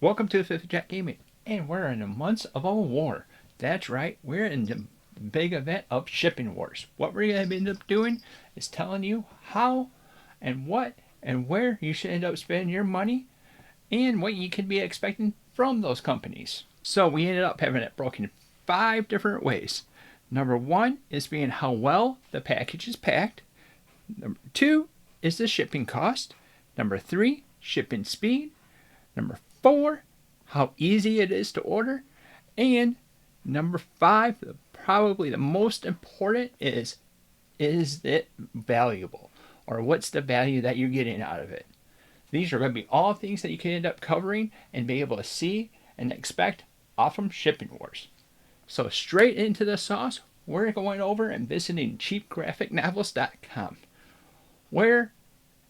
Welcome to the Fifth Jack Gaming, and we're in the months of a war. That's right, we're in the big event of shipping wars. What we're going to end up doing is telling you how and what and where you should end up spending your money and what you can be expecting from those companies. So we ended up having it broken in 5 different ways. Number one is being how well the package is packed. Number two is the shipping cost. Number three, shipping speed. Number four, how easy it is to order. And number five, probably the most important is it valuable? Or what's the value that you're getting out of it? These are going to be all things that you can end up covering and be able to see and expect off from Shipping Wars. So straight into the sauce, we're going over and visiting cheapgraphicnovels.com, where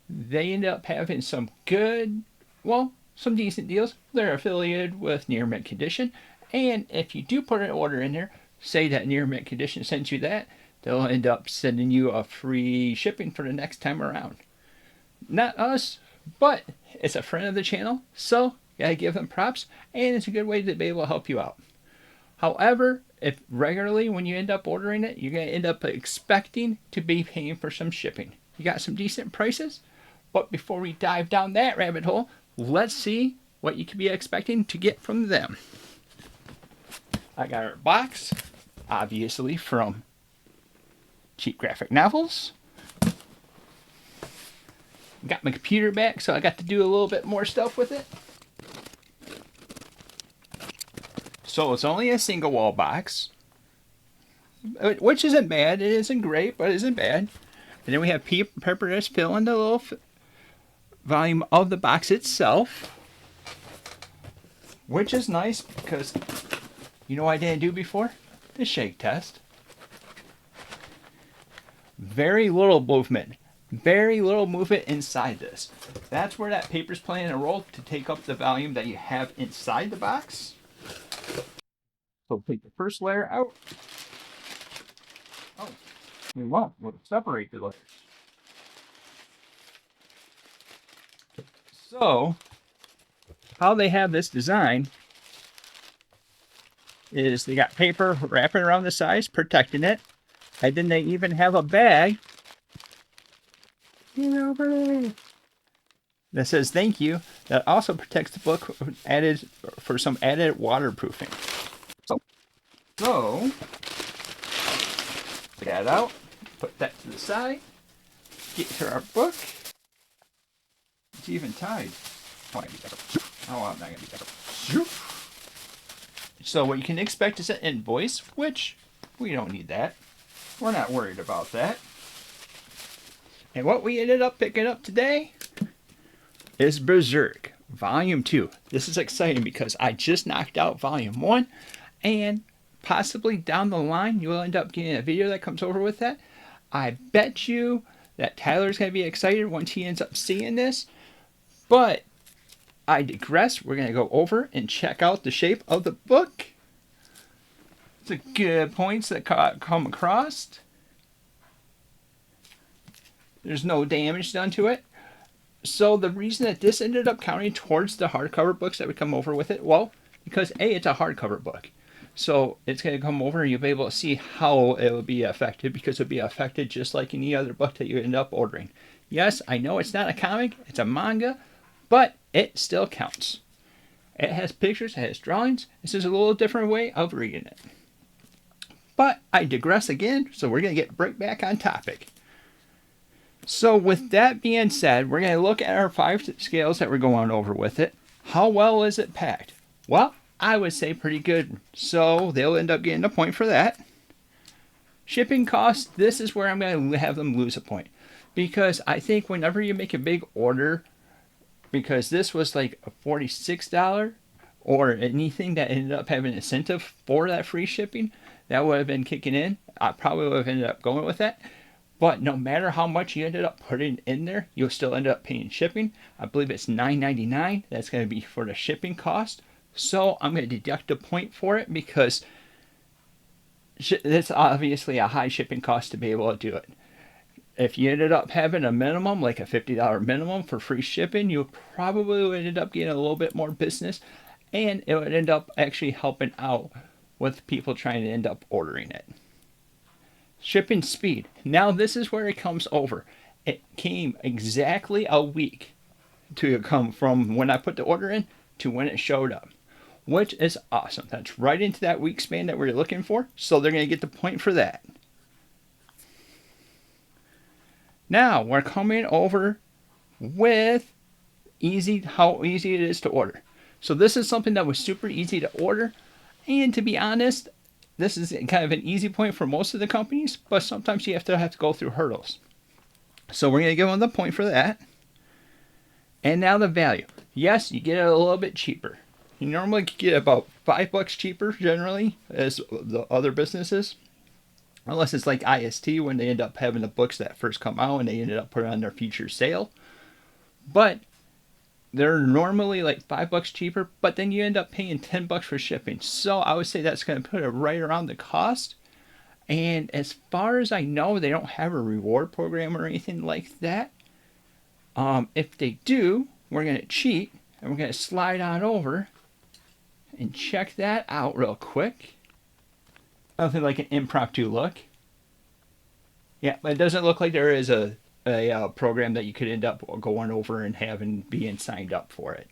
they end up having some good, well, some decent deals. They're affiliated with Near Mint Condition, and if you do put an order in there, say that Near Mint Condition sends you that, they'll end up sending you a free shipping for the next time around. Not us, but it's a friend of the channel, so gotta give them props, and it's a good way to be able to help you out. However, if regularly when you end up ordering it, you're gonna end up expecting to be paying for some shipping. You got some decent prices, but before we dive down that rabbit hole, let's see what you could be expecting to get from them. I got our box, obviously from Cheap Graphic Novels. Got my computer back, so I got to do a little bit more stuff with it. So it's only a single wall box, which isn't bad. It isn't great, but it isn't bad. And then we have paper that's filling the little volume of the box itself, which is nice because you know what I didn't do before? The shake test. Very little movement. Very little movement inside this. That's where that paper's playing a role to take up the volume that you have inside the box. So take the first layer out. Oh, we won't. We'll separate the layers. So, how they have this design is they got paper wrapping around the sides, protecting it. And then they even have a bag that says thank you, that also protects the book for some added waterproofing. So take that out, put that to the side, get to our book. It's even tied. Oh, I'm not gonna be better. So what you can expect is an invoice, which we don't need that. We're not worried about that. And what we ended up picking up today is Berserk Volume 2. This is exciting because I just knocked out Volume 1, and possibly down the line you'll end up getting a video that comes over with that. I bet you that Tyler's going to be excited once he ends up seeing this, but I digress. We're going to go over and check out the shape of the book. It's a good points that come across. There's no damage done to it. So the reason that this ended up counting towards the hardcover books that would come over with it, well, because A, it's a hardcover book. So it's going to come over and you'll be able to see how it will be affected, because it'll be affected just like any other book that you end up ordering. Yes, I know it's not a comic, it's a manga, but it still counts. It has pictures, it has drawings. This is a little different way of reading it. But I digress again, so we're going to get right back on topic. So with that being said, we're going to look at our 5 scales that we're going over with it. How well is it packed? Well, I would say pretty good. So they'll end up getting a point for that. Shipping costs, this is where I'm going to have them lose a point. Because I think whenever you make a big order, because this was like a $46 or anything that ended up having an incentive for that free shipping, that would have been kicking in. I probably would have ended up going with that. But no matter how much you ended up putting in there, you'll still end up paying shipping. I believe it's $9.99. That's going to be for the shipping cost. So I'm going to deduct a point for it because it's obviously a high shipping cost to be able to do it. If you ended up having a minimum, like a $50 minimum for free shipping, you probably would end up getting a little bit more business, and it would end up actually helping out with people trying to end up ordering it. Shipping speed. Now this is where it comes over. It came exactly a week to come from when I put the order in to when it showed up, which is awesome. That's right into that week span that we're looking for, so they're going to get the point for that. Now we're coming over with how easy it is to order. So this is something that was super easy to order, and to be honest, this is kind of an easy point for most of the companies, but sometimes you have to go through hurdles. So we're going to give them the point for that. And now the value. Yes, you get it a little bit cheaper. You normally get about $5 cheaper generally as the other businesses. Unless it's like IST when they end up having the books that first come out and they ended up putting on their future sale. But they're normally like $5 cheaper, but then you end up paying $10 for shipping. So I would say that's going to put it right around the cost. And as far as I know, they don't have a reward program or anything like that. If they do, we're going to cheat and we're going to slide on over and check that out real quick. Something like an impromptu look. Yeah, but it doesn't look like there is a program that you could end up going over and having being signed up for it.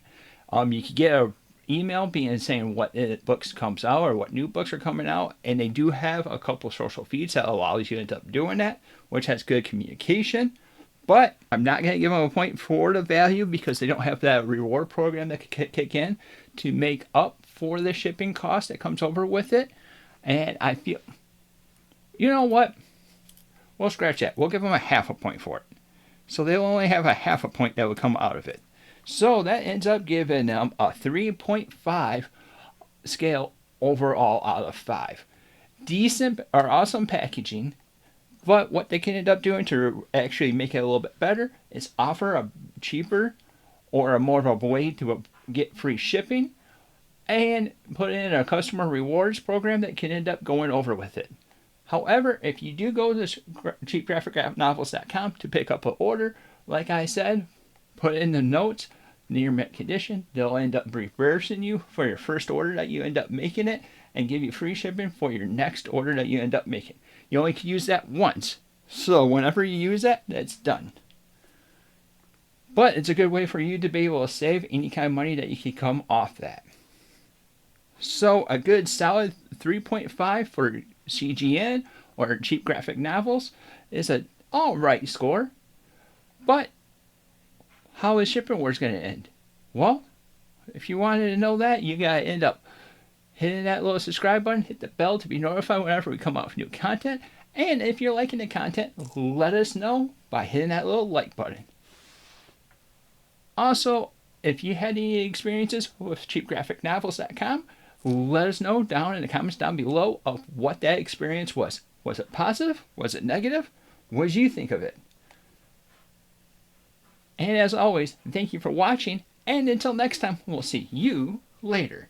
You could get an email being saying what books comes out or what new books are coming out, and they do have a couple social feeds that allows you to end up doing that, which has good communication. But I'm not going to give them a point for the value because they don't have that reward program that could kick in to make up for the shipping cost that comes over with it. And I feel, you know what? We'll scratch that. We'll give them a half a point for it. So they'll only have a half a point that would come out of it. So that ends up giving them a 3.5 scale overall out of 5. Decent or awesome packaging. But what they can end up doing to actually make it a little bit better is offer a cheaper or a more of a way to get free shipping and put in a customer rewards program that can end up going over with it. However, if you do go to cheapgraphicnovels.com to pick up an order, like I said, put in the notes, near mint condition, they'll end up reversing you for your first order that you end up making it and give you free shipping for your next order that you end up making. You only can use that once. So whenever you use that, that's done. But it's a good way for you to be able to save any kind of money that you can come off that. So a good solid 3.5 for CGN or Cheap Graphic Novels is an alright score. But how is Shipping Wars going to end? Well, if you wanted to know that, you got to end up hitting that little subscribe button, hit the bell to be notified whenever we come out with new content. And if you're liking the content, let us know by hitting that little like button. Also, if you had any experiences with cheapgraphicnovels.com, let us know down in the comments down below of what that experience was. Was it positive? Was it negative? What did you think of it? And as always, thank you for watching, and until next time, we'll see you later.